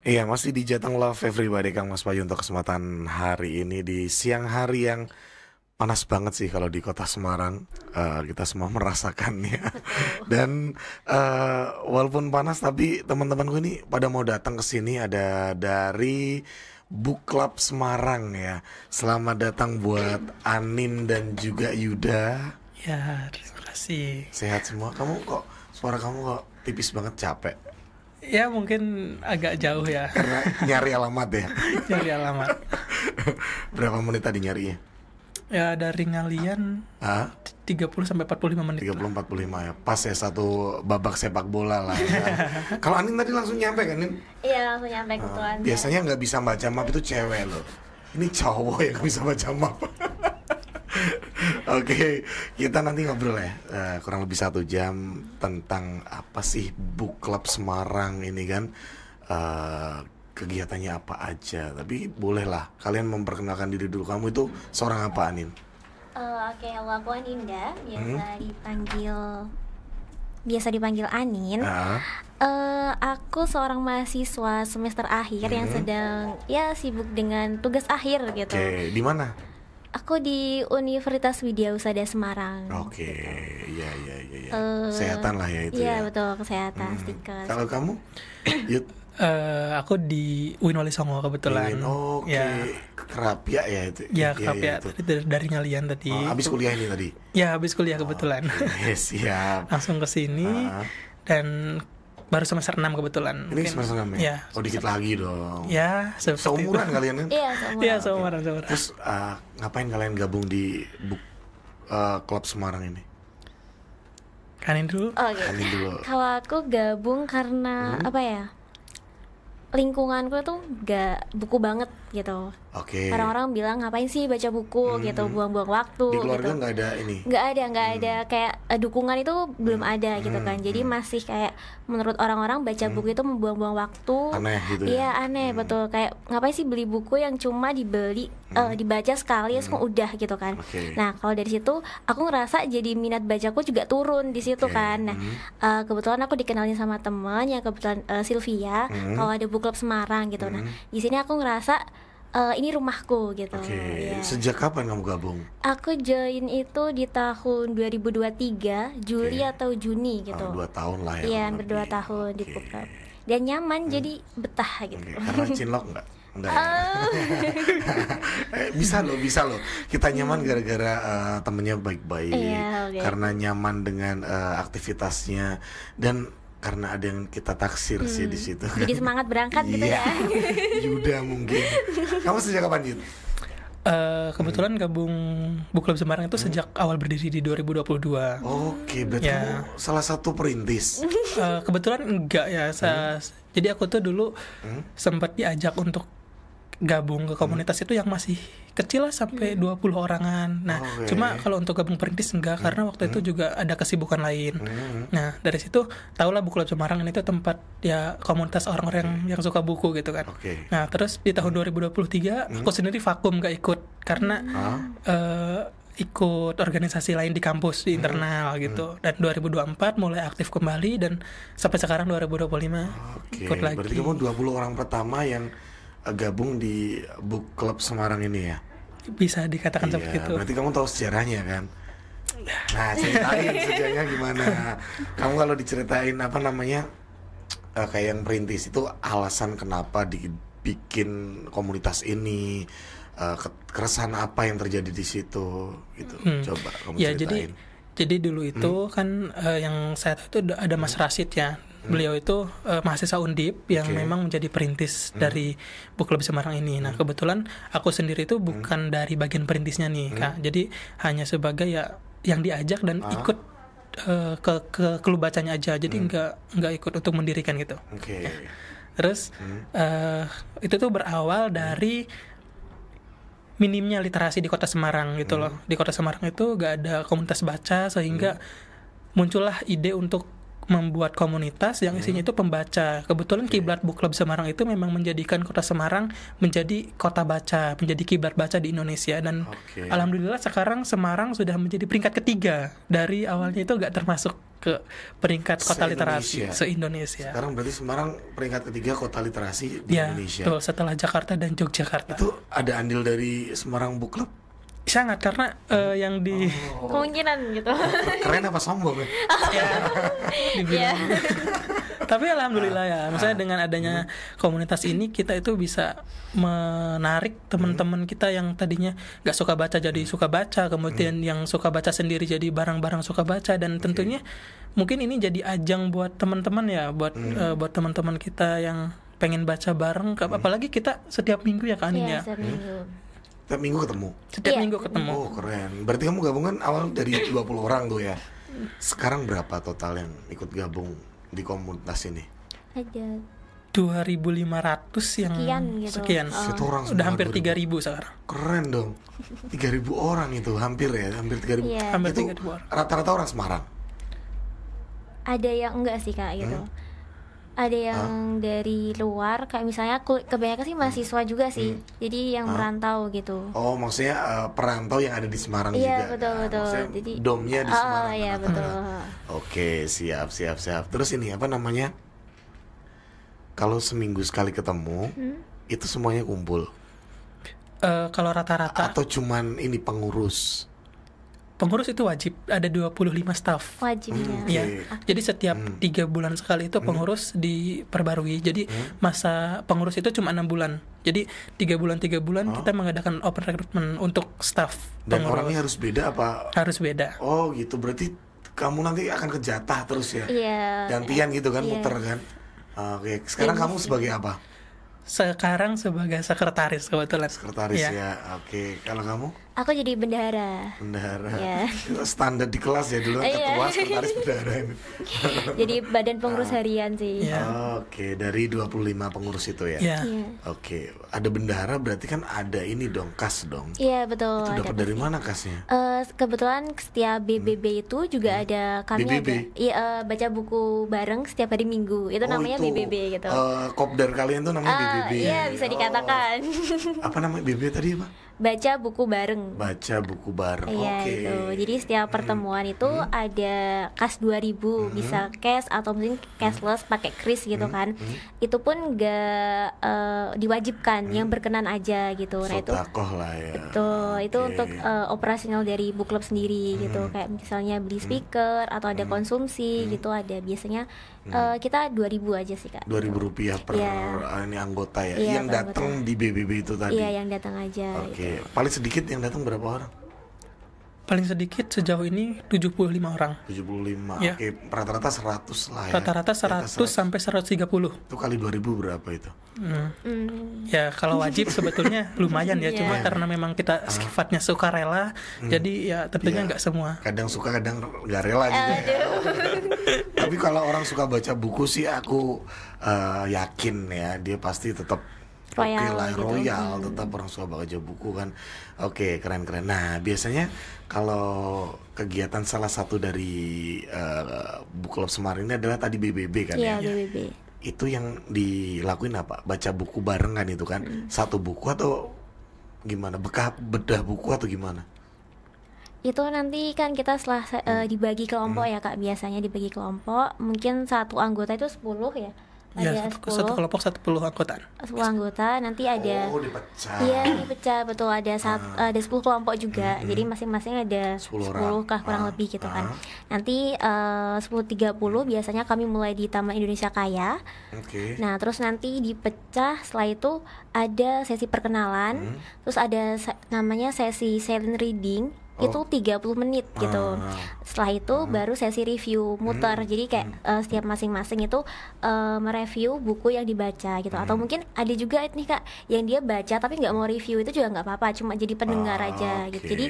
Iya, masih di Jateng Love Everybody Kang Mas Bayu untuk kesempatan hari ini di siang hari yang panas banget sih kalau di kota Semarang. Kita semua merasakannya. Betul. Dan walaupun panas tapi teman-temanku ini pada mau datang ke sini ada dari Book Club Semarang ya. Selamat datang buat Anin dan juga Yuda. Ya, terima kasih. Sehat semua. Kamu kok suara kamu kok tipis banget, capek? Ya mungkin agak jauh ya Karena nyari alamat ya. cari alamat. Berapa menit tadi nyarinya? Ya dari ngalian Hah? 30-45 menit 30-45 ya. Pas ya satu babak sepak bola lah ya. Kalau Anin tadi langsung nyampe kan, Nin? Iya, langsung nyampe kebetulan. Biasanya nggak bisa baca map itu cewek loh. Ini cowok yang nggak bisa baca map. Oke, kita nanti ngobrol ya kurang lebih 1 jam tentang apa sih Book Club Semarang ini kan. Kegiatannya apa aja. Tapi bolehlah kalian memperkenalkan diri dulu. Kamu itu seorang apa, Anin? Oke, kalau aku Aninda, biasa dipanggil Anin. Ah, Aku seorang mahasiswa semester akhir yang sedang sibuk dengan tugas akhir gitu. Oke, di mana? Aku di Universitas Widya Usada Semarang. Oke, iya. Eh, Kesehatan lah ya itu Iya ya. betul, kesehatan, stikes. Kalau kamu? Yud, Aku di UIN Wali Songo kebetulan. Oke, Ya, Kerapia ya itu. ya Iya, Kapia itu. dari ngalian tadi. Oh, abis kuliah ini tadi. Ya habis kuliah kebetulan. Oke, siap. Langsung ke sini Ah. dan baru semester 6 kebetulan. Ini Mungkin. semester 6 ya? Ya. Oh, dikit lagi dong. Ya, seperti Seumuran itu. kalian kan? Iya, semua. Iya, seumuran. Terus ngapain kalian gabung di Book Club Semarang ini? Kanin dulu. Oke. Anin dulu. Kalau aku gabung karena apa ya? Lingkunganku tuh gak buku banget gitu. Oke. Orang-orang bilang ngapain sih baca buku gitu, buang-buang waktu Di keluarga gitu. nggak ada ini. Nggak ada kayak dukungan itu belum ada gitu kan. Jadi masih kayak menurut orang-orang baca buku itu membuang-buang waktu. Aneh gitu ya? Iya aneh betul. Kayak ngapain sih beli buku yang cuma dibeli dibaca sekali terus udah gitu kan. Oke. Nah kalau dari situ aku ngerasa jadi minat bacaku juga turun di situ Oke. kan. Nah kebetulan aku dikenalin sama teman yang kebetulan Sylvia. Kalau ada book club Semarang gitu. Nah di sini aku ngerasa ini rumahku gitu. Oke. Ya. Sejak kapan kamu gabung? Aku join itu di tahun 2023 Juli Oke. atau Juni gitu. 2 tahun lah ya. Iya, kurang hampir lebih. 2 tahun di Oke. book club. Dan nyaman jadi betah gitu. Oke, karena cinlok nggak? Enggak ya? Bisa loh. Kita nyaman gara-gara temennya baik-baik. Iya, oke. Karena nyaman dengan aktivitasnya dan karena ada yang kita taksir sih di situ. Jadi semangat berangkat gitu Iya. ya. Yuda mungkin. Kamu sejak kapan, Yud? Kebetulan gabung Book Club Semarang itu sejak awal berdiri di 2022. Oke, berarti Ya. kamu salah satu perintis. Kebetulan enggak ya. Jadi aku tuh dulu sempat diajak untuk gabung ke komunitas itu yang masih kecil lah sampai 20 orangan. Nah, Oke. cuma kalau untuk gabung perintis enggak karena waktu itu juga ada kesibukan lain. Nah, dari situ tahulah Book Club Semarang ini tuh tempat ya komunitas orang-orang yang suka buku gitu kan. Oke. Nah, terus di tahun 2023 aku sendiri vakum gak ikut karena ikut organisasi lain di kampus di internal gitu. Dan 2024 mulai aktif kembali dan sampai sekarang 2025 Oke, ikut lagi. berarti kamu 20 orang pertama yang gabung di Book Club Semarang ini ya? Bisa dikatakan seperti Iya, itu. berarti kamu tahu sejarahnya kan? Nah, ceritain sejarahnya gimana? Kamu kalau diceritain apa namanya kayak yang perintis itu alasan kenapa dibikin komunitas ini, keresahan apa yang terjadi di situ, gitu. Coba kamu Ya, ceritain. jadi dulu itu kan yang saya tahu itu ada Mas Rashid ya. Beliau itu mahasiswa Undip yang Oke. memang menjadi perintis dari Book Club Semarang ini. Nah, kebetulan aku sendiri itu bukan dari bagian perintisnya nih, Kak. Jadi hanya sebagai ya yang diajak dan ikut ke klub bacanya aja. Jadi nggak ikut untuk mendirikan gitu. Oke. Terus itu tuh berawal dari minimnya literasi di kota Semarang gitu loh. Di kota Semarang itu gak ada komunitas baca sehingga muncullah ide untuk membuat komunitas yang isinya itu pembaca. Kebetulan kiblat Book Club Semarang itu memang menjadikan kota Semarang menjadi kota baca, menjadi kiblat baca di Indonesia. Dan Oke. alhamdulillah sekarang Semarang sudah menjadi peringkat ketiga. Dari awalnya itu gak termasuk ke peringkat kota literasi Se-Indonesia. se-Indonesia. Sekarang berarti Semarang peringkat ketiga kota literasi di Ya, Indonesia. betul, setelah Jakarta dan Yogyakarta. Itu ada andil dari Semarang Book Club? Sangat, karena yang di Kemungkinan gitu. Keren apa sombong ya? ya, dibilang. Iya. Tapi alhamdulillah ya, maksudnya dengan adanya komunitas ini kita itu bisa menarik teman-teman kita yang tadinya nggak suka baca jadi suka baca, kemudian yang suka baca sendiri jadi barang-barang suka baca, dan tentunya mungkin ini jadi ajang buat teman-teman ya, buat teman-teman kita yang pengen baca bareng, apalagi kita setiap minggu ya Kak Anin ya. Iya, seminggu. Tiap minggu ketemu. Setiap Iya. minggu ketemu. Oh keren. Berarti kamu gabungan awal dari 20 orang tuh ya. Sekarang berapa total yang ikut gabung di komunitas ini? Ada 2.500 yang Sekian gitu. sekian. Satu orang Udah semua hampir 2000. 3.000 sekarang. Keren dong. 3.000 orang itu hampir ya, hampir 3.000. Iya. Hampir Itu 3.000 orang. rata-rata orang Semarang. ada yang enggak sih Kak gitu. Ada yang dari luar, kayak misalnya kebanyakan sih mahasiswa juga sih. Jadi yang merantau gitu. Oh, maksudnya perantau yang ada di Semarang juga. Iya, betul Nah, betul. maksudnya Jadi domnya di Semarang. iya Nah, betul. Oke, siap. Terus ini apa namanya? Kalau seminggu sekali ketemu, itu semuanya kumpul Kalau rata-rata atau cuman ini pengurus? pengurus itu wajib ada 25 staff. Wajibnya. Ya, Oke. jadi setiap 3 bulan sekali itu pengurus diperbarui. Jadi masa pengurus itu cuma 6 bulan. Jadi 3 bulan kita mengadakan open recruitment untuk staff Dan pengurus. orangnya harus beda apa? Harus beda. Oh gitu, berarti kamu nanti akan kejatah terus ya? Iya. Gantian gitu kan, Iya. muter kan? Oke, sekarang kamu sebagai apa? Sekarang sebagai sekretaris kebetulan. Sekretaris Iya. ya. Oke, kalau kamu? Aku jadi bendahara. Bendahara. Iya. Itu standar di kelas ya dulu kan, Iya. ketua, sekretaris, bendahara ini. Jadi badan pengurus harian sih. Iya. Oke, dari 25 pengurus itu ya. Ya. Iya. Oke, ada bendahara berarti kan ada ini dong, kas dong. Iya, betul. Itu ada dapat dari mana kasnya? Kebetulan setiap BBB itu juga ada kami BBB? ada baca buku bareng setiap hari Minggu. Itu namanya itu, BBB gitu. Kopdar kalian tuh namanya BBB. Iya, bisa dikatakan. Apa namanya BBB tadi apa? Baca buku bareng. Baca buku bareng. Iya Oke. itu. Jadi setiap pertemuan itu ada kas 2000, bisa cash atau mungkin cashless pakai kris gitu kan. Itu pun gak diwajibkan, yang berkenan aja gitu. Nah itu Sodakoh lah ya. itu Oke. untuk operasional dari book club sendiri gitu. Kayak misalnya beli speaker atau ada konsumsi gitu, ada biasanya kita 2000 aja sih Kak. 2.000 rupiah per Iya. ini anggota ya. Iya, Yang per datang di BBB itu tadi. Iya, yang datang aja. Oke, paling sedikit yang datang berapa orang? Paling sedikit sejauh ini 75 orang. 75. Iya. Oke, rata-rata 100 lah ya. Rata-rata Di atas 100 sampai 130. Itu kali 2000 berapa itu? Ya kalau wajib sebetulnya lumayan ya, Iya. cuma karena memang kita sifatnya sukarela, jadi ya tentunya nggak semua. Kadang suka, kadang nggak rela juga. Ya. Tapi kalau orang suka baca buku sih aku yakin ya dia pasti tetap Royal lah, gitu. royal, tetap orang suka baca buku kan. Oke, keren-keren. Nah, biasanya kalau kegiatan salah satu dari Book Club Semarang ini adalah tadi BBB kan Iya, ya. BBB. Itu yang dilakuin apa? Baca buku bareng kan itu kan? Satu buku atau gimana? Bedah buku atau gimana? Itu nanti kan kita setelah dibagi kelompok ya Kak, biasanya dibagi kelompok, mungkin satu anggota itu 10 ya. Ya Ada satu kelompok 10 anggotaan. 10 anggota, nanti ada Oh, dipecah. iya dipecah, betul, ada ada 10 kelompok juga. Jadi masing-masing ada 10 10 orang. kah kurang lebih gitu kan. Nanti 10.30 biasanya kami mulai di Taman Indonesia Kaya. Oke. Nah, terus nanti dipecah, setelah itu ada sesi perkenalan, terus ada namanya sesi silent reading. Itu 30 menit gitu. Setelah itu baru sesi review muter. Jadi kayak setiap masing-masing itu mereview buku yang dibaca gitu. Atau mungkin ada juga nih Kak yang dia baca tapi nggak mau review, itu juga nggak apa-apa, cuma jadi pendengar aja gitu. oke. Jadi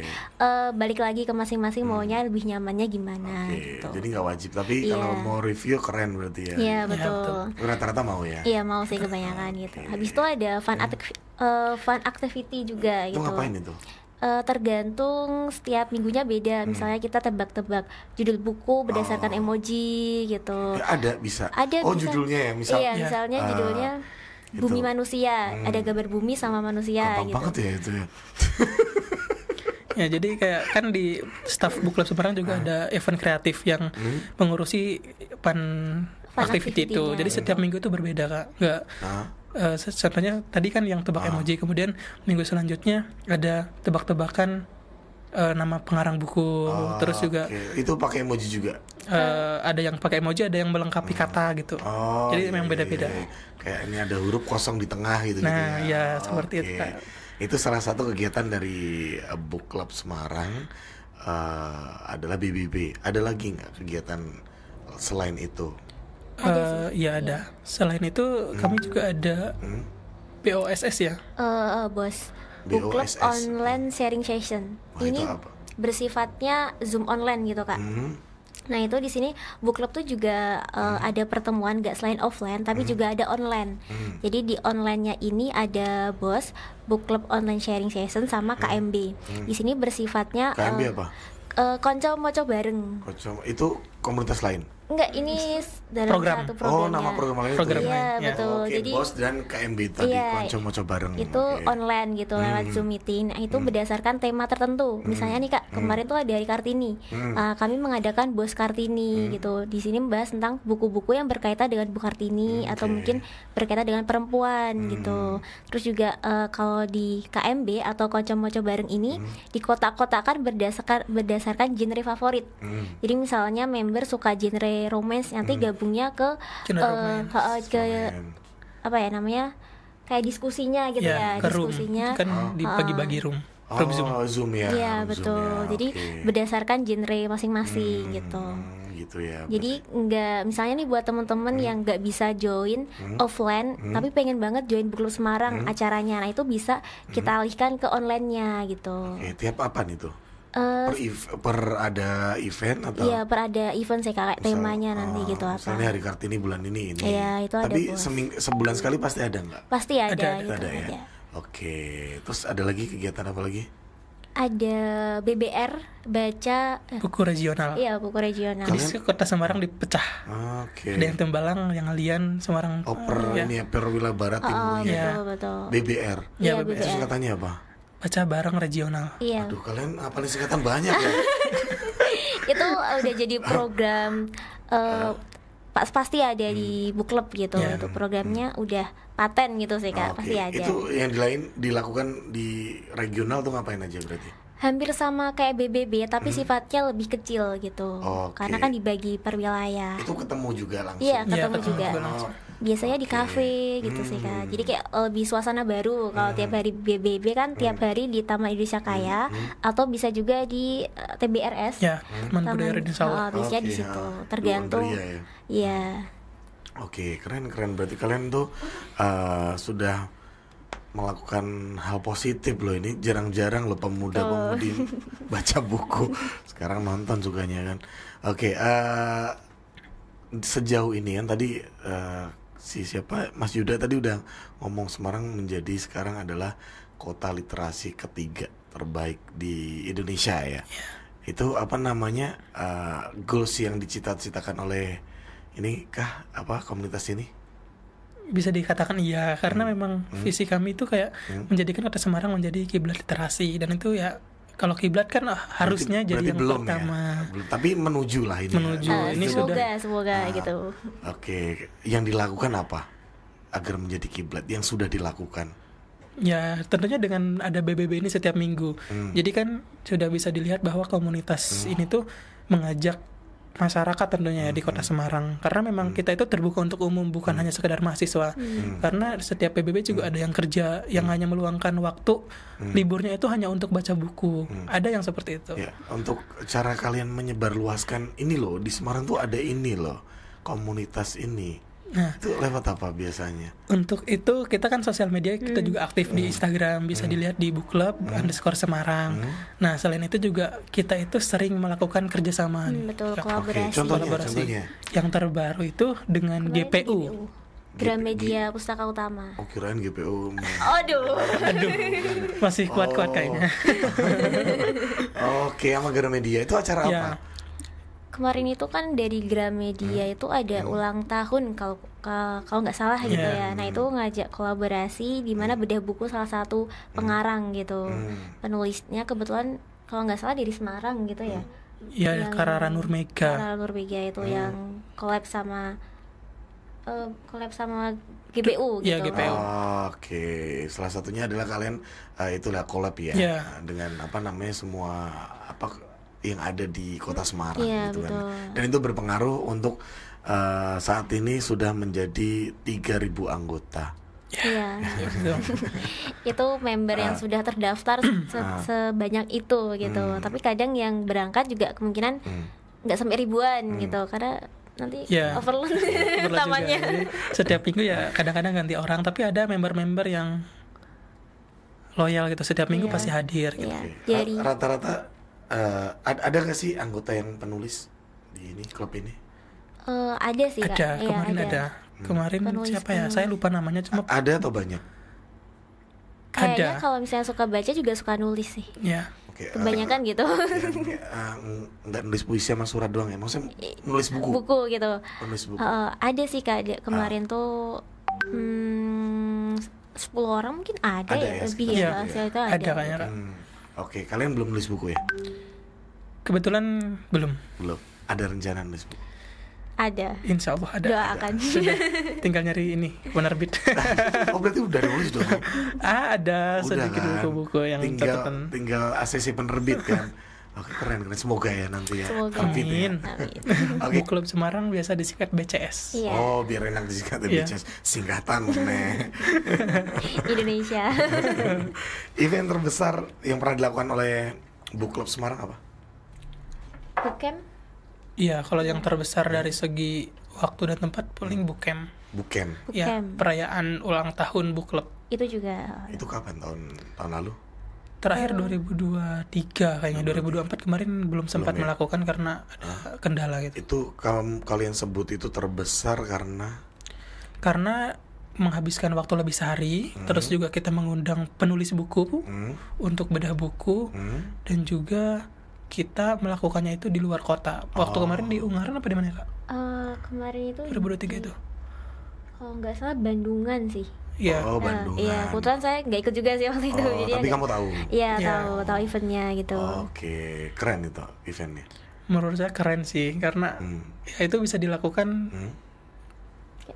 balik lagi ke masing-masing maunya lebih nyamannya gimana Oke, gitu. jadi nggak wajib. Tapi Iya. kalau mau review keren berarti ya. Iya betul. betul. Rata-rata mau ya. Iya mau sih kebanyakan gitu. Habis itu ada fun activity juga Itu gitu. ngapain itu? Tergantung setiap minggunya beda. Misalnya kita tebak-tebak judul buku berdasarkan emoji gitu. Ya, ada bisa. Ada Oh, bisa. judulnya ya, misal. Iya, misalnya judulnya gitu. Bumi Manusia. Ada gambar bumi sama manusia Gampang gitu. banget ya itu ya. Ya, jadi kayak kan di staff book club Semarang juga ada event kreatif yang mengurusi fun activity itu. activity-nya. Jadi setiap minggu itu berbeda, Kak. Nggak contohnya tadi kan yang tebak emoji, kemudian minggu selanjutnya ada tebak-tebakan nama pengarang buku, terus juga Oke. Itu pakai emoji juga. ada yang pakai emoji, ada yang melengkapi kata gitu. Jadi memang beda-beda. Kayak ini ada huruf kosong di tengah gitu. Nah, gitu ya seperti Oke. itu, Kak. Itu salah satu kegiatan dari Book Club Semarang adalah BBB. Ada lagi nggak kegiatan selain itu? Iya ada. Selain itu kami juga ada BOSS ya. Bos, Book Club BOSS. Online Sharing Session. Wah, itu Ini apa? bersifatnya Zoom online gitu, Kak. Nah, itu di sini book club tuh juga ada pertemuan gak selain offline, tapi juga ada online. Jadi di online-nya ini ada BOS, Book Club Online Sharing Session sama KMB. Di sini bersifatnya KMB apa? konco moco bareng. Itu komunitas lain. Enggak, ini dalam Program. satu programnya. Nama programnya itu. Program Iya, lain, ya. betul. Oke, Jadi BOS dan KMB tadi iya, konco moco bareng. itu Oke. online gitu lewat Zoom meeting. Nah, itu berdasarkan tema tertentu. Misalnya nih, Kak, kemarin tuh ada hari Kartini. Kami mengadakan BOS Kartini gitu. Di sini membahas tentang buku-buku yang berkaitan dengan Bu Kartini atau mungkin berkaitan dengan perempuan gitu. Terus juga kalau di KMB atau Konco Moco Bareng ini di kotak-kotakan berdasarkan genre favorit. Jadi misalnya member suka genre romance, nanti gabungnya ke Genre romance. ke apa ya namanya, kayak diskusinya gitu ya, ke room. diskusinya. Kan dibagi-bagi room. Room Zoom. Zoom ya. Iya, room betul. Zoom ya, Jadi oke. berdasarkan genre masing-masing gitu. Gitu ya. Jadi nggak, misalnya nih buat temen-temen yang nggak bisa join offline tapi pengen banget join Book Club Semarang acaranya, nah itu bisa kita alihkan ke online-nya gitu. Oke, tiap apa nih tuh? Per ada event atau? Iya, per ada event sih, Kak, temanya nanti gitu apa. Misalnya hari Kartini bulan ini. Iya, itu ada, Tapi Bos. sebulan sekali pasti ada nggak? Pasti ada, Ada, gitu, Ada ya. ada. Oke, terus ada lagi kegiatan apa lagi? Ada BBR baca Buku regional. iya, buku regional. Jadi kota Semarang dipecah. Oke. Ada yang Tembalang, yang Ngalian, Semarang. Per ini ya, Perwira Barat Timur ya. Betul, betul. BBR. Ya, Iya, BBR. Itu singkatannya apa? Baca bareng regional. Iya. Aduh, kalian apa singkatan banyak ya? Itu udah jadi program pasti ada di book club gitu. Ya. Itu programnya udah paten gitu sih, Kak. Oke. Pasti ada. Itu yang dilakukan di regional tuh ngapain aja berarti? Hampir sama kayak BBB tapi sifatnya lebih kecil gitu. Oke. Karena kan dibagi per wilayah. Itu ketemu juga langsung. Iya, Iya, ketemu juga. langsung. Biasanya di kafe gitu sih, Kak. Jadi kayak lebih suasana baru. Kalau tiap hari BBB kan tiap hari di Taman Indonesia Kaya atau bisa juga di TBRS. Ya, Taman Budaya Raden Saleh. Biasanya di Oke, situ. ya. Tergantung. Di Wonderia ya. Iya. Oke, keren. Berarti kalian tuh sudah melakukan hal positif loh. Ini jarang-jarang loh pemuda-pemudi baca buku. Sekarang nonton sukanya kan. Oke, sejauh ini kan tadi siapa Mas Yuda tadi udah ngomong Semarang menjadi sekarang adalah kota literasi ketiga terbaik di Indonesia ya. Itu apa namanya goals yang dicita-citakan oleh ini kah apa komunitas ini? Bisa dikatakan iya, karena memang visi kami itu kayak menjadikan kota Semarang menjadi kiblat literasi, dan itu ya kalau kiblat kan harusnya jadi yang belum pertama. ya? Belum, tapi menuju lah ini. Menuju. Ya. Ini semoga gitu. Oke, yang dilakukan apa agar menjadi kiblat yang sudah dilakukan? Ya tentunya dengan ada BBB ini setiap minggu. Jadi kan sudah bisa dilihat bahwa komunitas ini tuh mengajak masyarakat tentunya ya di kota Semarang, karena memang kita itu terbuka untuk umum, bukan hanya sekedar mahasiswa. Karena setiap PBB juga ada yang kerja yang hanya meluangkan waktu liburnya itu hanya untuk baca buku. Ada yang seperti itu. Ya, untuk cara kalian menyebarluaskan ini loh, di Semarang tuh ada ini loh, komunitas ini. Nah, Itu lewat apa biasanya? untuk itu kita kan sosial media kita juga aktif di Instagram, bisa dilihat di Book Club _Semarang. Nah selain itu juga kita itu sering melakukan kerjasama. Betul, Ya, kolaborasi. Contohnya. Yang terbaru itu dengan GPU. Gramedia Pustaka Utama. Oh, kirain GPU. Aduh. Aduh, masih kuat-kuat kayaknya. Oke, sama Gramedia itu acara Ya. apa? Kemarin itu kan dari Gramedia itu ada ulang tahun kalau nggak salah gitu Yeah. ya. Nah itu ngajak kolaborasi di mana bedah buku salah satu pengarang gitu. Penulisnya kebetulan kalau nggak salah dari Semarang gitu ya. Ya, Yang Karara Nurmega. Karara Nurmega itu yang collab sama GBU Ya, gitu. GBU. Oke, salah satunya adalah kalian itulah collab ya Iya. dengan apa namanya semua apa yang ada di kota Semarang Iya, gitu kan. betul. Dan itu berpengaruh untuk saat ini sudah menjadi 3.000 anggota. Iya. Gitu. Itu member yang sudah terdaftar sebanyak itu gitu. Tapi kadang yang berangkat juga kemungkinan nggak sampai ribuan gitu, karena nanti Ya. overload Kebetulan juga. tamanya. Jadi, setiap minggu ya kadang-kadang ganti orang, tapi ada member-member yang loyal gitu, setiap minggu Iya. pasti hadir gitu. Iya. Oke. Jadi Rata-rata ada nggak sih anggota yang penulis di ini klub ini? ada sih Kak. Ada, Iya, kemarin ada. Kemarin Penulis- siapa ya? Saya lupa namanya, cuma Ada atau banyak? Kayaknya ada. kalau misalnya suka baca juga suka nulis sih. Ya. Oke. Kebanyakan gitu. Nggak nulis puisi sama surat doang ya? Maksudnya nulis buku? Buku gitu. Nulis buku. Ada sih Kak, kemarin tuh 10 orang mungkin ada Ada ya, ya, lebih sekitar ya, itu ya. hasil itu Ada kayaknya, Kak. Oke, kalian belum nulis buku ya? Kebetulan belum. Belum. Ada rencana nulis buku? Ada. Insya Allah ada. Doakan. Sudah, tinggal nyari ini penerbit. Oh, berarti udah nulis dong? Ada Udah sedikit kan? buku-buku yang catatan. tinggal ACC penerbit kan? Oke, keren. Semoga ya nanti ya. Semoga. Terbit ya. Amin. Amin. Oke. Buku Klub Semarang biasa disingkat BCS. Iya. Oh, biar enak disingkat Iya. singkatan nih. Indonesia. Event terbesar yang pernah dilakukan oleh Book Club Semarang apa? Bukan? Iya, kalau yang terbesar dari segi waktu dan tempat paling Bookcamp. Bukan. Ya, Bookcamp. perayaan ulang tahun Book Club. Itu juga. Itu kapan? Tahun lalu? Terakhir 2023 kayaknya, 2024 kemarin belum sempat Belum ya? melakukan karena ada kendala gitu. Itu kalau kalian sebut itu terbesar karena Karena menghabiskan waktu lebih sehari, terus juga kita mengundang penulis buku untuk bedah buku, dan juga kita melakukannya itu di luar kota. Waktu kemarin di Ungaran apa di mana, Kak? Kemarin itu 2023 itu. kalau nggak salah Bandungan sih. Iya. Oh, Bandungan. Iya, kebetulan saya nggak ikut juga sih waktu itu. Oh, Jadi tapi agak- kamu tahu. Iya, Iya. tahu eventnya gitu. Oke, keren itu eventnya. Menurut saya keren sih, karena ya itu bisa dilakukan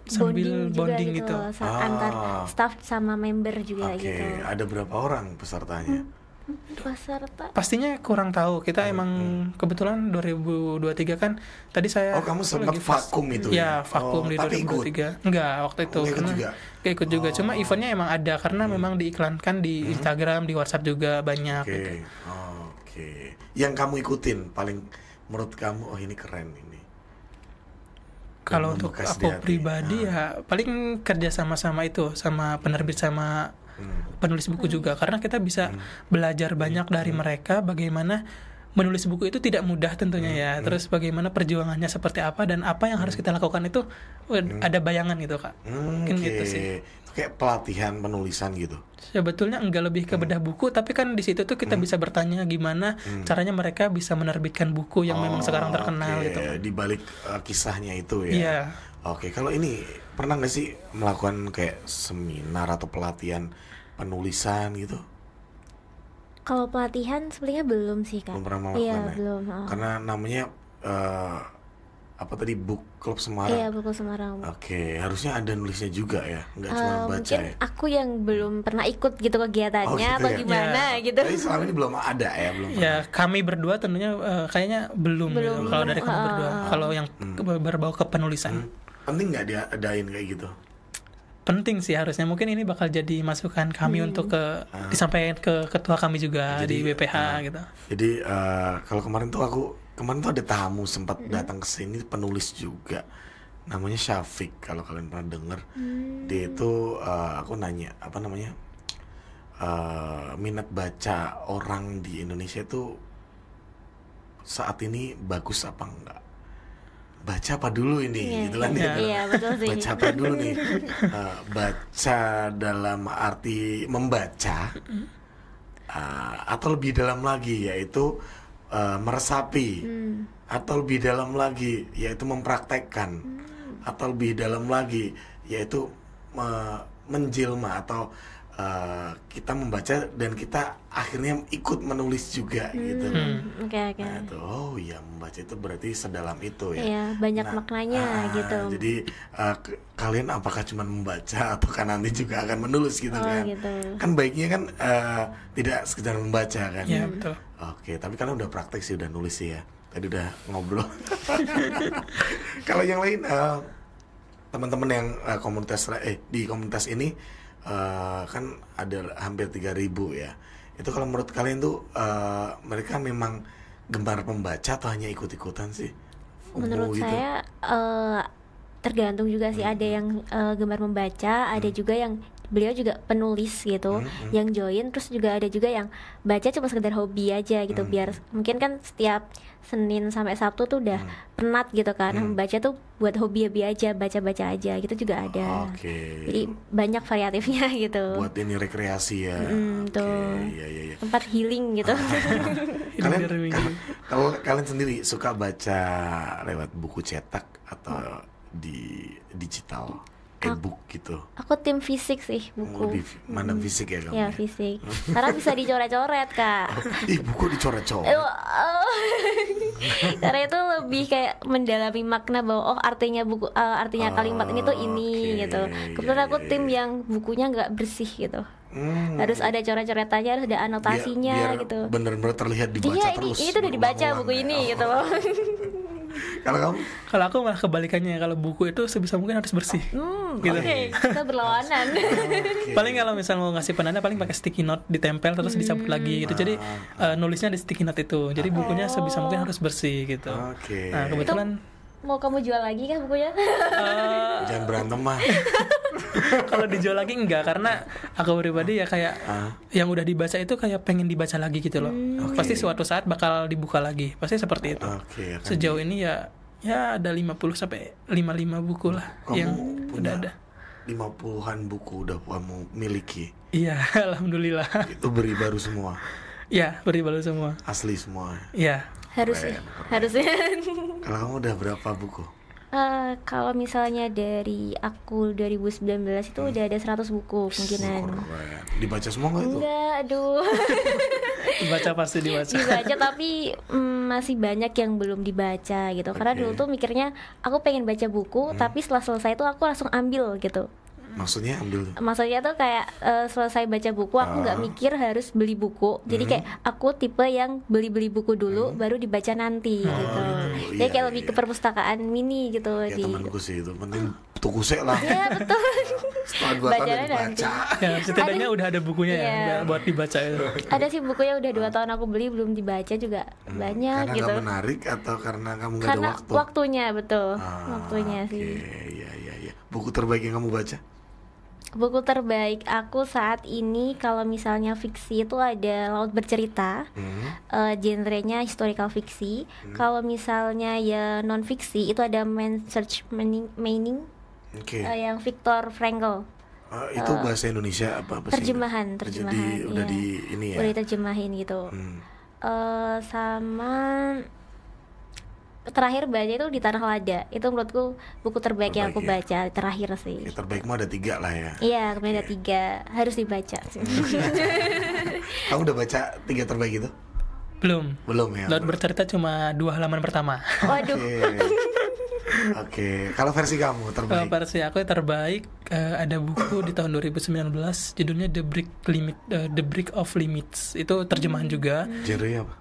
sambil bonding gitu. Antar staff sama member juga Oke, gitu. ada berapa orang pesertanya? Peserta Pastinya kurang tahu. Kita emang kebetulan 2023 kan tadi saya Oh, kamu sempat lagi vakum itu ya? Ya, vakum Oh, di tapi 2023. Enggak, waktu itu nggak ikut karena juga? nggak ikut juga. Cuma eventnya emang ada karena memang diiklankan di Instagram, di WhatsApp juga banyak Oke, gitu. oke. Yang kamu ikutin paling menurut kamu, oh ini keren ini. Kalau Dan untuk membekas di aku hati. pribadi ya paling kerja sama-sama itu sama penerbit sama penulis buku juga, karena kita bisa belajar banyak dari mereka bagaimana menulis buku itu tidak mudah tentunya ya. Terus bagaimana perjuangannya seperti apa dan apa yang harus kita lakukan itu ada bayangan gitu, Kak. Mungkin Oke. gitu sih. Itu kayak pelatihan penulisan gitu. Sebetulnya enggak lebih ke bedah buku, tapi kan di situ tuh kita bisa bertanya gimana caranya mereka bisa menerbitkan buku yang memang sekarang terkenal Oke, gitu. di balik kisahnya itu ya. Iya. Oke, kalau ini pernah nggak sih melakukan kayak seminar atau pelatihan penulisan gitu? kalau pelatihan sebenarnya belum sih Kak. Belum pernah melakukan Iya, ya? belum. Karena namanya apa tadi, Book Club Semarang. Iya, buku Semarang. Oke, harusnya ada nulisnya juga ya, nggak cuma baca Mungkin ya. aku yang belum pernah ikut gitu kegiatannya Oh, gitu atau ya? gimana Ya. gitu. Tapi selama ini belum ada ya, belum. Ya, kami berdua tentunya kayaknya belum, Belum, gitu. Kalau dari kami belum. berdua. Kalau yang berbau ke penulisan. Penting nggak diadain kayak gitu? Penting sih harusnya. Mungkin ini bakal jadi masukan kami untuk disampaikan ke ketua kami juga di BPH gitu. Jadi kalau kemarin tuh ada tamu sempat datang ke sini, penulis juga, namanya Syafiq, kalau kalian pernah denger. Dia itu aku nanya apa namanya, minat baca orang di Indonesia itu saat ini bagus apa enggak, baca apa dulu ini, gitu kan ya. Iya, betul sih. Baca apa dulu nih? Baca dalam arti membaca, atau lebih dalam lagi yaitu meresapi, atau lebih dalam lagi yaitu mempraktekkan, atau lebih dalam lagi yaitu menjelma atau kita membaca dan kita akhirnya ikut menulis juga gitu. Oke. Nah, itu, oh ya, membaca itu berarti sedalam itu ya. Iya, banyak maknanya gitu. Jadi kalian apakah cuma membaca ataukah nanti juga akan menulis gitu kan? Gitu. Kan baiknya kan tidak sekedar membaca kan. Iya, betul. Oke, tapi kalian udah praktek sih, udah nulis sih ya. Tadi udah ngobrol. Kalau yang lain teman-teman yang di komunitas ini kan ada hampir 3.000 ya. Itu kalau menurut kalian tuh mereka memang gemar membaca atau hanya ikut-ikutan sih? Menurut gitu? saya tergantung juga sih. Ada yang gemar membaca, ada juga yang beliau juga penulis gitu, yang join. Terus juga ada juga yang baca cuma sekedar hobi aja gitu, biar mungkin kan setiap Senin sampai Sabtu tuh udah penat gitu kan. Membaca tuh buat hobi-hobi aja, baca-baca aja gitu juga ada. Jadi banyak variatifnya gitu. Buat ini rekreasi ya. Tuh. Iya. Tempat healing gitu. Kalau kalian sendiri suka baca lewat buku cetak atau di digital, e-book gitu? Aku tim fisik sih, buku. Lebih mana fisik ya kamu? Ya fisik. Karena bisa dicoret-coret Kak. Buku dicoret-coret. Karena itu lebih kayak mendalami makna bahwa artinya buku, artinya kalimat ini tuh ini gitu. Kebetulan aku tim yang bukunya nggak bersih gitu. Harus ada coret-coretannya, harus ada anotasinya biar gitu. bener-bener terlihat dibaca Iya, terus. ini tuh udah dibaca buku ini gitu loh. Kalau kamu? Kalau aku malah kebalikannya, kalau buku itu sebisa mungkin harus bersih. Gitu. Oke, kita berlawanan. Paling kalau misal mau ngasih penanda paling pakai sticky note ditempel terus dicabut lagi gitu. Jadi nulisnya di sticky note itu. Jadi bukunya sebisa mungkin harus bersih gitu. Nah, kebetulan Mau kamu jual lagi kan bukunya? Jangan berantem mah. Kalau dijual lagi enggak, karena aku pribadi ya kayak yang udah dibaca itu kayak pengen dibaca lagi gitu loh. Pasti suatu saat bakal dibuka lagi. Pasti seperti itu. Sejauh ini ya ada 50 sampai 55 buku lah kamu yang udah ada. 50-an buku udah kamu miliki. Iya, alhamdulillah. Itu beri baru semua. Iya, beri baru semua. Asli semua. Iya. Harusnya. Kalau kamu udah berapa buku? Kalau misalnya dari aku 2019 itu udah ada 100 buku kemungkinan. Dibaca semua nggak itu? Enggak, aduh. Dibaca pasti dibaca. Dibaca tapi masih banyak yang belum dibaca gitu. Karena dulu tuh mikirnya aku pengen baca buku, tapi setelah selesai tuh aku langsung ambil gitu. Maksudnya ambil? Maksudnya tuh kayak selesai baca buku aku nggak mikir harus beli buku. Jadi kayak aku tipe yang beli buku dulu baru dibaca nanti gitu. Jadi kayak lebih ke perpustakaan mini gitu. Ya temanku sih itu penting tuku sek lah. Iya betul. Setelah 2 tahun dibaca. Ya, setidaknya udah ada bukunya ya buat dibaca itu. Ada sih bukunya udah 2 tahun aku beli belum dibaca juga banyak Karena gitu. gak menarik atau karena kamu gak ada Karena waktu? waktunya betul. Waktunya sih. Iya. Buku terbaik yang kamu baca? Buku terbaik aku saat ini kalau misalnya fiksi itu ada Laut Bercerita, genrenya historical fiksi. Kalau misalnya ya non fiksi itu ada Man's Search Meaning, yang Viktor Frankl. Itu bahasa Indonesia apa? Terjemahan. Jadi udah iya. di ini ya. Udah diterjemahin gitu. Sama terakhir baca itu Di Tanah Lada. Itu menurutku buku terbaik yang aku baca terakhir sih. Ya, terbaikmu ada 3 lah ya. Iya, kemudian ada 3 harus dibaca. Kamu udah baca 3 terbaik itu? Belum ya. Laut Bercerita cuma 2 halaman pertama. Waduh. Oke. Kalau versi kamu terbaik? Kalau versi aku yang terbaik ada buku di tahun 2019 judulnya The Brick of Limits. Itu terjemahan juga. Genre apa?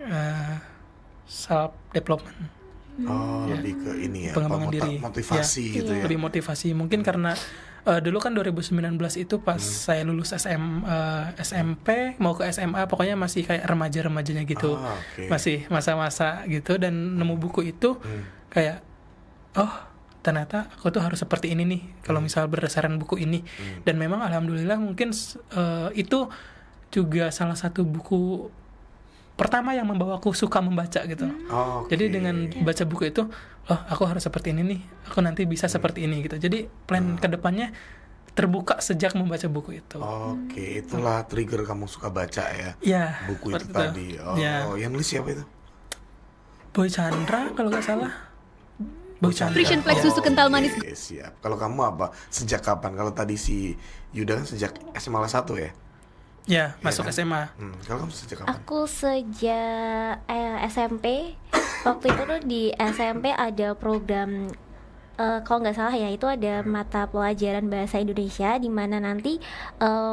Self development. Lebih ke ini ya, pengembangan diri, motivasi ya, gitu ya. Lebih motivasi. Mungkin karena dulu kan 2019 itu pas saya lulus SMP mau ke SMA, pokoknya masih kayak remaja-remajanya gitu. Masih masa-masa gitu, dan nemu buku itu kayak ternyata aku tuh harus seperti ini nih kalau misal berdasarkan buku ini. Dan memang alhamdulillah mungkin itu juga salah satu buku pertama yang membawaku suka membaca gitu. Jadi dengan baca buku itu, aku harus seperti ini nih, aku nanti bisa seperti ini gitu. Jadi plan kedepannya terbuka sejak membaca buku itu. Itulah trigger kamu suka baca ya. Iya. Buku itu tadi. Yang nulis siapa itu? Boy Chandra kalau nggak salah. Bocanda. Frisian Flex susu kental manis. Oke, siap. Kalau kamu apa? Sejak kapan? Kalau tadi si Yuda kan sejak SMA kelas 1 ya? Ya, masuk kan? SMA. Kalau kamu sejak kapan? Aku sejak SMP. Waktu itu tuh di SMP ada program, kalau nggak salah ya, itu ada mata pelajaran bahasa Indonesia di mana nanti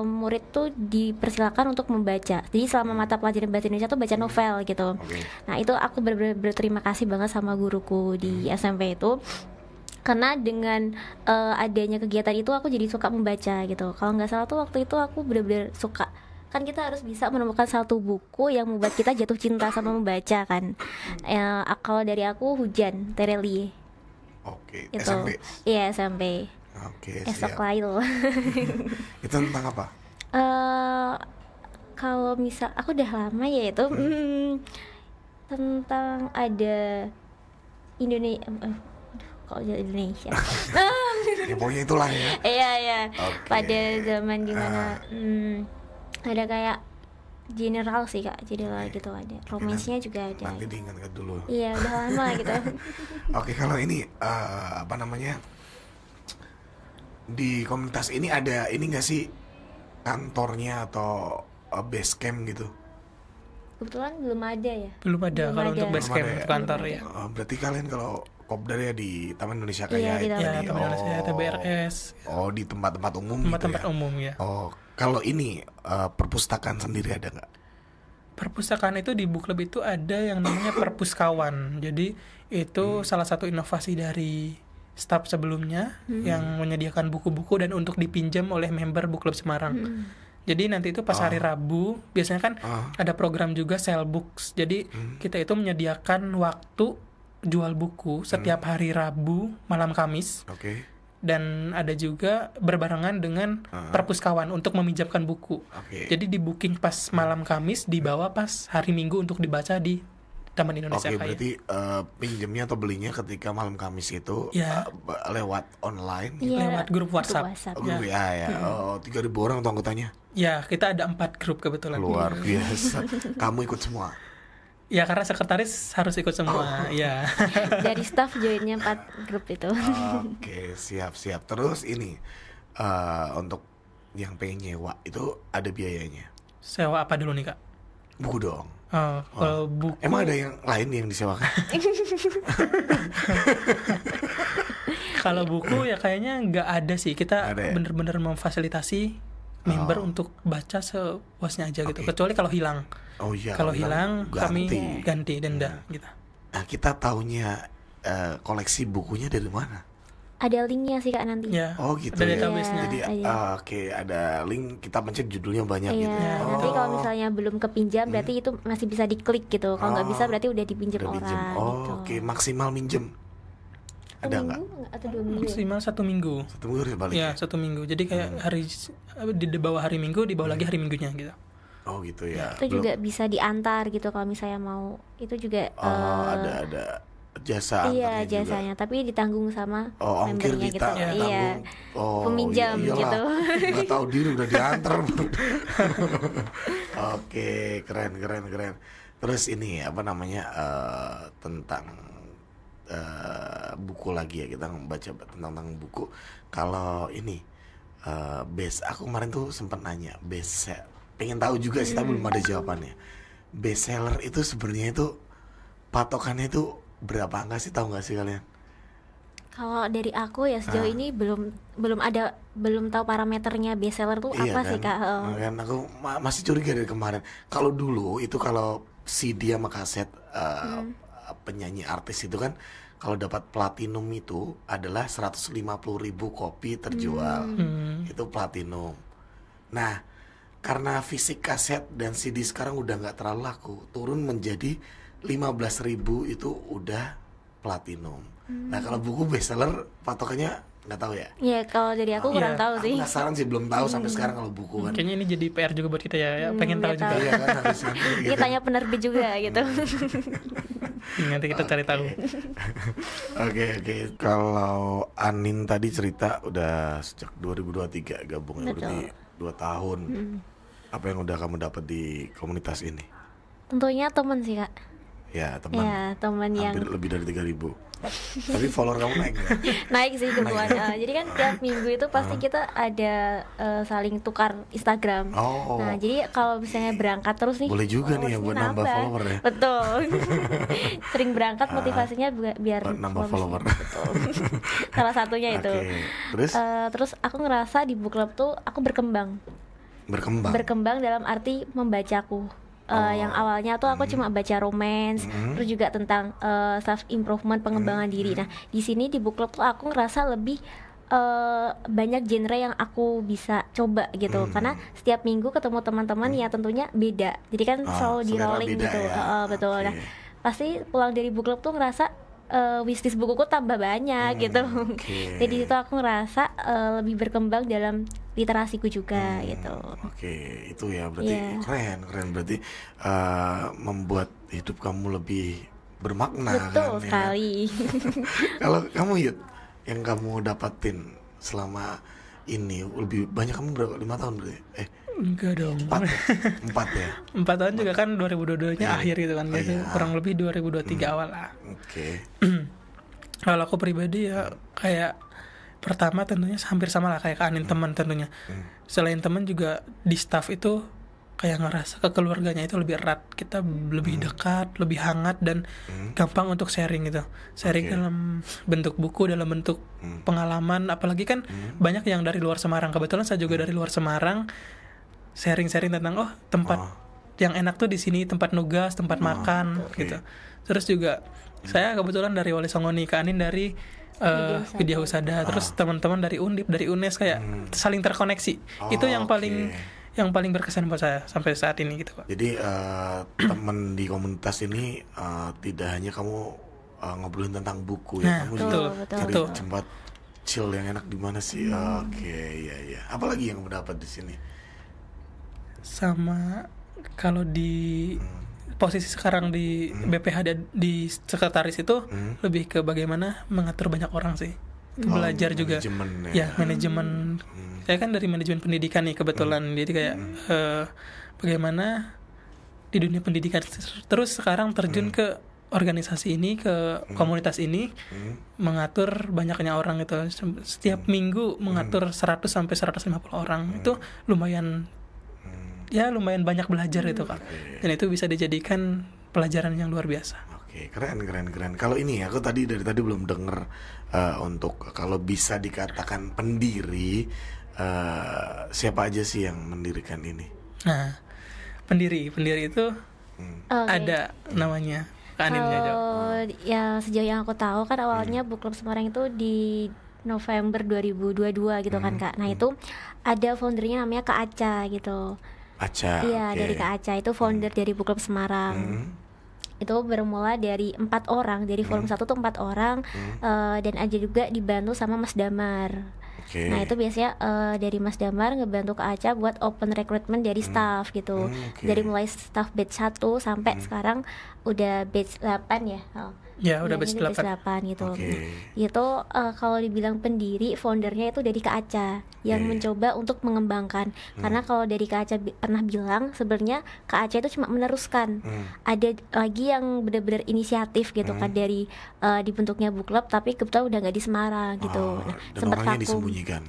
murid tuh dipersilakan untuk membaca. Jadi selama mata pelajaran bahasa Indonesia tuh baca novel gitu. Oke. Nah itu aku benar-benar berterima kasih banget sama guruku di SMP itu, karena dengan adanya kegiatan itu aku jadi suka membaca gitu. Kalau nggak salah tuh waktu itu aku benar-benar suka. Kan kita harus bisa menemukan satu buku yang membuat kita jatuh cinta sama membaca kan. Kalau dari aku Hujan, Terelie. Oke, Itu. SMP. Iya, SMP. Oke, Esok siap. Lail. Itu tentang apa? Kalau misal aku udah lama ya itu tentang ada Indonesia, kok jadi Indonesia. Ya pokoknya itulah ya. Iya. Oke. Pada zaman dimana ada kayak general sih Kak, general gitu ada. Romansnya juga ada. Nanti diingatkan dulu. Iya, udah lama gitu. Oke, kalau ini apa namanya? Di komunitas ini ada ini nggak sih kantornya atau base camp gitu? Kebetulan belum ada ya. Belum ada Belum kalau ada. untuk base Belum camp ada ya? untuk kantor Belum ya. Berarti kalian kalau kopdar ya di Taman Indonesia Iya, Kaya di itu Taman Ya, tadi. Taman Indonesia, TBRS, Oh, di tempat-tempat umum tempat-tempat gitu ya? umum ya. Oh, kalau ini perpustakaan sendiri ada nggak? Perpustakaan itu di Book Club itu ada yang namanya perpuskawan. Jadi itu salah satu inovasi dari staf sebelumnya yang menyediakan buku-buku dan untuk dipinjam oleh member Book Club Semarang. Jadi nanti itu pas hari Rabu biasanya kan ada program juga sell books. Jadi kita itu menyediakan waktu jual buku setiap hari Rabu malam Kamis. Oke. Dan ada juga berbarengan dengan perpuskawan untuk meminjamkan buku. Oke. Jadi di booking pas malam Kamis, dibawa pas hari Minggu untuk dibaca di Taman Indonesia Oke, Kaya. berarti pinjamnya atau belinya ketika malam Kamis itu Ya. lewat online. Iya, Lewat grup WhatsApp. Oh, ya. Oh, 3.000 orang tuh anggotanya. Ya, kita ada 4 grup kebetulan. Luar biasa. Kamu ikut semua. Ya, karena sekretaris harus ikut semua. Ya. Dari staff joinnya 4 grup itu. Oke, siap. Terus ini untuk yang pengen nyewa itu ada biayanya. Sewa apa dulu nih, Kak? Buku dong. Kalau buku Emang ada yang lain yang disewakan? Kalau buku ya kayaknya nggak ada sih. Kita Ada ya? bener-bener memfasilitasi member untuk baca sepuasnya aja gitu. Oke. Kecuali kalau hilang. Oh iya. Kalau hilang kami ganti. ganti denda gitu. Nah, kita taunya koleksi bukunya dari mana? Ada linknya sih Kak nanti. Ya. Oh gitu Ada ya. database-nya. Jadi Iya. oke, ada link, kita pencet judulnya banyak Iya, gitu. ya. nanti kalau misalnya belum kepinjam berarti itu masih bisa diklik gitu. Kalau nggak bisa berarti udah dipinjam Udah pinjem. orang Oh, gitu. oke, maksimal minjem. Ada nggak? Atau 2 minggu? Ya? Maksimal 1 minggu. Satu minggu harus balik. Ya, 1 minggu. Jadi kayak hari di bawah hari Minggu, di bawah lagi hari Minggunya gitu. Oh gitu ya. Itu juga bisa diantar gitu kalau misalnya mau. Itu juga Ada jasa iya antarnya juga. jasanya, tapi ditanggung sama Oh, ongkir membernya gitu. kita Iya. Oh, Peminjam iyalah. gitu. Nggak tahu diri udah diantar. Oke, keren. Terus ini apa namanya tentang buku lagi ya, kita membaca tentang buku. Kalau ini base, aku kemarin tuh sempat nanya base, pengen tahu juga sih tapi belum ada jawabannya. Best seller itu sebenarnya itu patokannya itu berapa angka sih, tahu nggak sih kalian? Kalau dari aku ya sejauh ini belum tahu parameternya best seller tuh apa sih Kak. Kan aku masih curiga dari kemarin. Kalau dulu itu kalau CD sama kaset penyanyi artis itu kan kalau dapat platinum itu adalah 150.000 kopi terjual. Itu platinum. Nah, karena fisik kaset dan CD sekarang udah nggak terlalu laku, turun menjadi 15.000 itu udah platinum. Nah, kalau buku bestseller patokannya nggak tahu ya. Iya, kalau dari aku kurang Iya, tahu sih. Aku penasaran sih, belum tahu sampai sekarang kalau buku kan. Kayaknya ini jadi PR juga buat kita ya. Pengen tahu iya juga. tahu. Iya kan harusnya Ini gitu. tanya penerbit juga gitu. Nanti kita cari tahu. Oke. Kalau Anin tadi cerita udah sejak 2023 gabung ya, Betul. berarti 2 tahun. Apa yang udah kamu dapat di komunitas ini? Tentunya teman sih Kak. Ya teman. Ya, teman yang Hampir lebih dari 3.000. Tapi follower kamu naik nggak? naik sih kebetulan. Naik ya? Jadi kan tiap minggu itu pasti kita ada saling tukar Instagram. Oh. Nah, jadi kalau misalnya berangkat terus nih, Boleh juga nih ya followersnya buat nambah follower ya. Betul. Sering berangkat motivasinya biar Nambah follower. Betul. Salah satunya itu. Oke. Terus Terus aku ngerasa di book club tuh aku berkembang. Berkembang dalam arti membacaku. Yang awalnya tuh aku cuma baca romance, terus juga tentang self improvement, pengembangan diri. Nah, di sini di book club tuh aku ngerasa lebih banyak genre yang aku bisa coba gitu. Karena setiap minggu ketemu teman-teman ya tentunya beda. Jadi kan selalu di selera rolling beda gitu. ya. Betul. Oke. Nah, pasti pulang dari book club tuh ngerasa wishlist bukuku tambah banyak gitu. oke. Jadi itu aku ngerasa lebih berkembang dalam literasiku juga gitu. Oke, itu ya berarti Iya. keren berarti membuat hidup kamu lebih bermakna Betul kan. Ya. sekali. Kalau kamu Yud, yang kamu dapatin selama ini lebih banyak, kamu berapa? 5 tahun berarti? Enggak dong. 4 ya? 4 tahun juga kan 2022-nya Iya. akhir gitu kan. Oh, Gitu. iya. Kurang lebih 2023 awal lah. Oke. Kalau aku pribadi ya kayak pertama tentunya hampir sama lah kayak Anin, teman tentunya. Selain teman juga di staff itu kayak ngerasa kekeluarganya itu lebih erat, kita lebih dekat, lebih hangat dan gampang untuk sharing gitu. Sharing Oke. dalam bentuk buku, dalam bentuk pengalaman, apalagi kan banyak yang dari luar Semarang. Kebetulan saya juga dari luar Semarang. Sharing-sharing tentang tempat yang enak tuh di sini, tempat nugas, tempat makan gitu. Terus juga saya kebetulan dari Wali Songo nih, Kak Anin dari Widya Husada, terus teman-teman dari Undip, dari UNES kayak saling terkoneksi. Itu yang paling berkesan buat saya sampai saat ini gitu, Pak. Jadi teman di komunitas ini tidak hanya kamu ngobrolin tentang buku ya, Nah, kamu betul, juga betul, cari betul. tempat chill yang enak di mana sih? Oke, iya. Apalagi yang kamu dapat di sini? Sama kalau di posisi sekarang di BPH di sekretaris itu lebih ke bagaimana mengatur banyak orang sih. Belajar juga Manajemen ya manajemen. Saya kan dari manajemen pendidikan nih kebetulan, jadi kayak bagaimana di dunia pendidikan terus sekarang terjun ke organisasi ini, ke komunitas ini, mengatur banyaknya orang itu. Setiap minggu mengatur 100 sampai 150 orang. Itu lumayan banyak belajar itu, Kak. Dan itu bisa dijadikan pelajaran yang luar biasa. Oke, keren. Kalau ini aku dari tadi belum denger untuk kalau bisa dikatakan pendiri, siapa aja sih yang mendirikan ini? Nah, pendiri itu Oke. ada namanya. Kak Aninnya jawab. Kalau ya sejauh yang aku tahu kan awalnya Book Club Semarang itu di November 2022 gitu kan, Kak. Nah, itu ada foundernya namanya Kak Aca gitu. Aca. Iya, oke. dari Kak Aca itu founder dari Book Club Semarang. Itu bermula dari 4 orang, dari volume 1 tuh 4 orang, dan ada juga dibantu sama Mas Damar. Oke. Nah, itu biasanya dari Mas Damar ngebantu Kak Aca buat open recruitment dari staff gitu. Oke. Dari mulai staff batch 1 sampai sekarang udah batch 8 ya. Ya, udah Iya, batch ini 8. gitu. Oke. Itu kalau dibilang pendiri, foundernya itu dari Kak Aca yang mencoba untuk mengembangkan. Karena kalau dari Kak Aca pernah bilang sebenarnya Kak Aca itu cuma meneruskan. Ada lagi yang benar-benar inisiatif gitu kan dari dibentuknya book club, tapi kebetulan udah nggak di Semarang gitu. Nah, Dan sempat orangnya vakum. disembunyikan.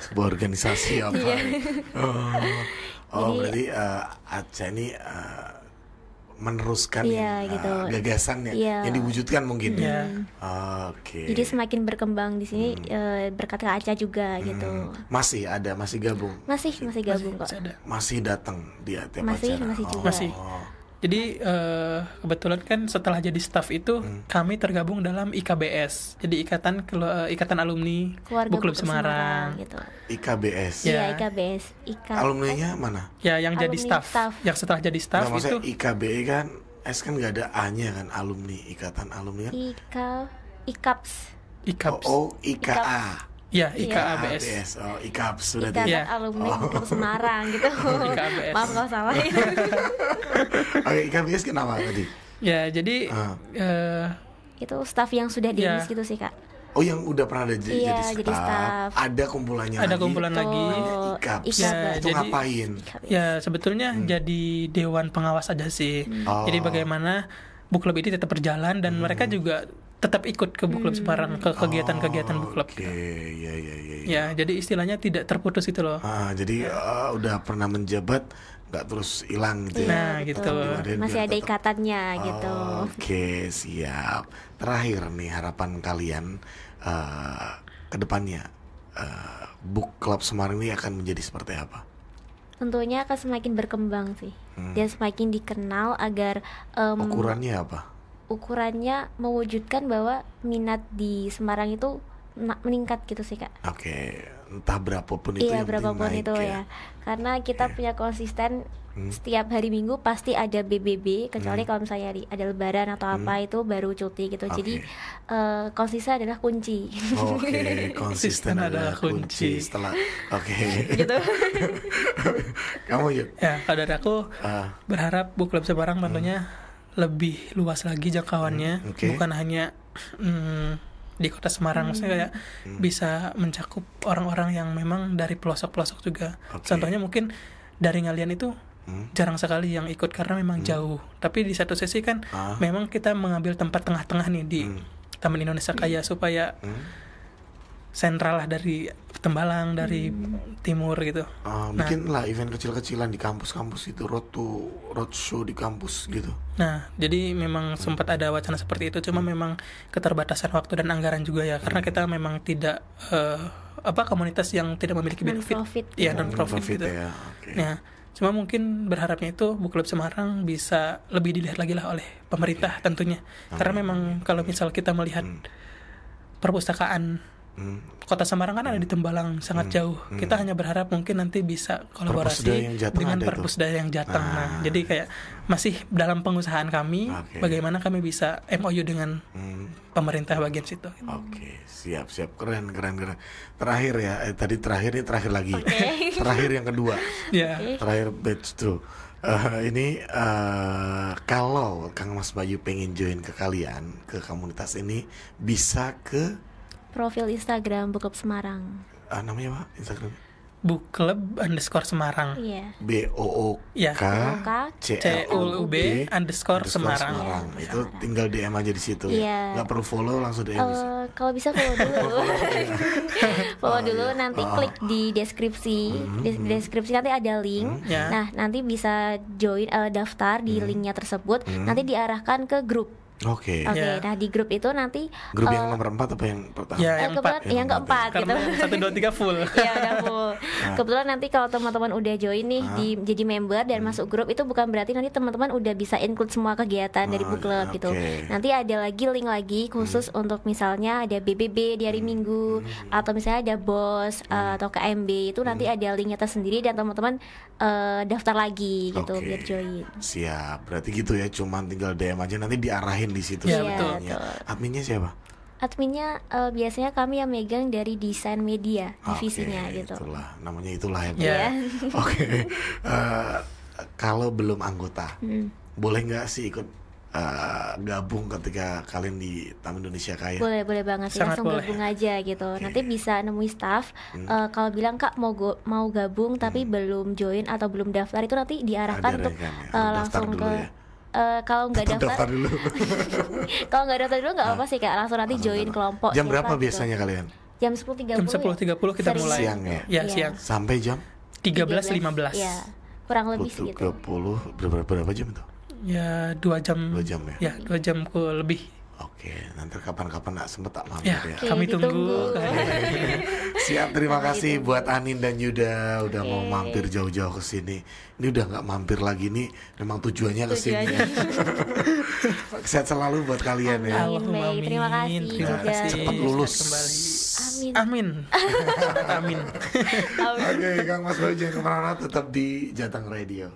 Sebuah organisasi apa? Iya. Oh, Jadi- berarti Aca ini meneruskan Iya, gitu. gagasan Iya. yang diwujudkan mungkin. Iya. Oke. Jadi semakin berkembang di sini berkat Kak Aca juga gitu. Masih gabung, Masih gabung kok. Masih ada. masih datang di tiap Masih acara. juga. Masih. Jadi kebetulan kan setelah jadi staff itu kami tergabung dalam IKBS. Jadi Ikatan Alumni Keluarga Book Club Book Club Semarang. gitu. IKBS. Ya. Iya, IKBS. Alumninya mana? Ya, yang jadi Alumni staff. staff. Yang setelah jadi staff Nggak, maksudnya itu IKBE kan S kan nggak ada A-nya kan, alumni, Ikatan Alumni kan. IKAPS. IKABS. IKA. Ya, Iya. IKABS. ABS. Oh, IKABS sudah Ikatan Iya. Alumni Book Club Semarang gitu. IKBS. Maaf kalau salah. Oke, IKBS kenapa tadi? Ya, jadi Ah. eh, Itu staff yang sudah Iya. demis gitu sih, Kak. Oh, yang udah pernah ada Iya, jadi jadi staff. Ada kumpulannya Ada lagi. kumpulan lagi. IKAPS. IKAPS. Ya, Itu jadi- ngapain? Ya sebetulnya jadi dewan pengawas aja sih. Oh. Jadi bagaimana book club ini tetap berjalan dan mereka juga tetap ikut ke book club Semarang, ke kegiatan-kegiatan book club. Oke, iya. Ya, jadi istilahnya tidak terputus itu loh. Jadi udah pernah menjabat, nggak terus hilang gitu ya. Nah, gitu. Biar Masih ada tetap- ikatannya gitu. Oke, siap. Terakhir nih, harapan kalian ke depannya, book club Semarang ini akan menjadi seperti apa? Tentunya akan semakin berkembang sih, dan semakin dikenal agar Ukurannya apa? ukurannya mewujudkan bahwa minat di Semarang itu meningkat gitu sih Kak. Oke, entah berapapun itu Iya, yang penting berapapun naik itu ya. Karena kita punya konsisten setiap hari Minggu pasti ada BBB, kecuali kalau misalnya ada lebaran atau apa itu baru cuti gitu. Jadi konsisten adalah kunci. Oke, konsisten adalah kunci. Setelah, oke. Gitu. Kamu yuk. Ya, kalau dari aku berharap book club Semarang tentunya lebih luas lagi jangkauannya, Oke. bukan hanya di kota Semarang, maksudnya kayak bisa mencakup orang-orang yang memang dari pelosok-pelosok juga. Oke. Contohnya mungkin dari Ngalian itu jarang sekali yang ikut karena memang jauh. Tapi di satu sisi kan memang kita mengambil tempat tengah-tengah nih di Taman Indonesia Kaya supaya sentral lah dari Tembalang, dari timur gitu. Bikin lah event kecil-kecilan di kampus-kampus itu, roadshow di kampus gitu. Nah, jadi memang sempat ada wacana seperti itu, cuma memang keterbatasan waktu dan anggaran juga ya, karena kita memang tidak komunitas yang tidak memiliki benefit, Non-profit ya gitu. non-profit gitu. Ya, oke. Nah, cuma mungkin berharapnya itu Book Club Semarang bisa lebih dilihat lagi lah oleh pemerintah tentunya, karena memang kalau misal kita melihat perpustakaan Kota Semarang kan ada di Tembalang, sangat jauh. Kita hanya berharap mungkin nanti bisa Perpusda kolaborasi yang Jateng dengan ada tuh. Perpusda yang Jateng. Nah, jadi kayak masih dalam pengusahaan kami, Oke. bagaimana kami bisa MOU dengan pemerintah bagian situ. Oke, siap, keren. Terakhir ya, terakhir lagi. Terakhir yang kedua, Ya, terakhir batch 2. Ini kalau Kang Mas Bayu pengen join ke kalian, ke komunitas ini, bisa ke Profil Instagram Book Club Semarang. namanya apa Instagram? Book Club _Semarang. Iya. BOOK CULUB _ Semarang. Itu tinggal DM aja di situ. Iya. Nggak perlu follow, langsung DM bisa. Kalau bisa follow dulu. Follow dulu, nanti klik di deskripsi. Di deskripsi nanti ada link. Ya. Nah, nanti bisa join daftar di linknya tersebut. Nanti diarahkan ke grup. Oke. Oke, Ya. nah di grup itu nanti Grup yang nomor 4 apa yang pertama? Ya, yang kebetulan 4. yang keempat gitu. Karena 1 2 3 full. Iya, udah full. Kebetulan nanti kalau teman-teman udah join nih jadi member dan masuk grup, itu bukan berarti nanti teman-teman udah bisa include semua kegiatan dari book club gitu. oke. Nanti ada lagi link lagi khusus untuk misalnya ada BBB di hari Minggu, atau misalnya ada BOS atau KMB, itu nanti ada linknya tersendiri dan teman-teman daftar lagi gitu Oke. biar join. Siap, berarti gitu ya, cuman tinggal DM aja, nanti diarahin di situ. Iya, sebetulnya. betul. Adminnya siapa? Adminnya biasanya kami yang megang dari desain media divisinya Oke, gitu. itulah ya. Bu. Ya. Oke. Kalau belum anggota, boleh nggak sih ikut gabung ketika kalian di Taman Indonesia Kaya? Boleh banget sih, Sangat langsung boleh. gabung aja gitu. Nanti bisa nemui staff. Kalau bilang Kak mau gabung tapi belum join atau belum daftar, itu nanti diarahkan Ada untuk rekan ya. langsung Daftar dulu ke ya. kalau nggak Tetap daftar, daftar dulu. kalau nggak daftar dulu nggak apa sih Kak, langsung nanti join kelompok. Jam siapa berapa gitu. biasanya kalian? Jam 10.30. Jam 10.30 kita Sering. mulai. Siang ya? Ya, Iya. siang. Sampai jam 13.15. Iya, kurang lebih Betul, segitu. 20 berapa jam itu? Ya, 2 jam. 2 jam ya? Ya, 2 jam lebih. Oke, nanti kapan-kapan nak sempet tak mampir Ya, ya. Oke, kami tunggu ditunggu. kehadirannya. Siap, terima kasih buat Anin dan Yuda udah mau mampir jauh-jauh ke sini. Ini udah nggak mampir lagi nih, memang tujuannya ke sini. Sehat selalu buat kalian ya. Amin. baik. Terima kasih Terima juga. kasih. Cepat lulus. Kembali. Amin. Amin. Amin. Oke, Kang Mas Bayu jangan kemana-mana, tetap di Jateng Radio.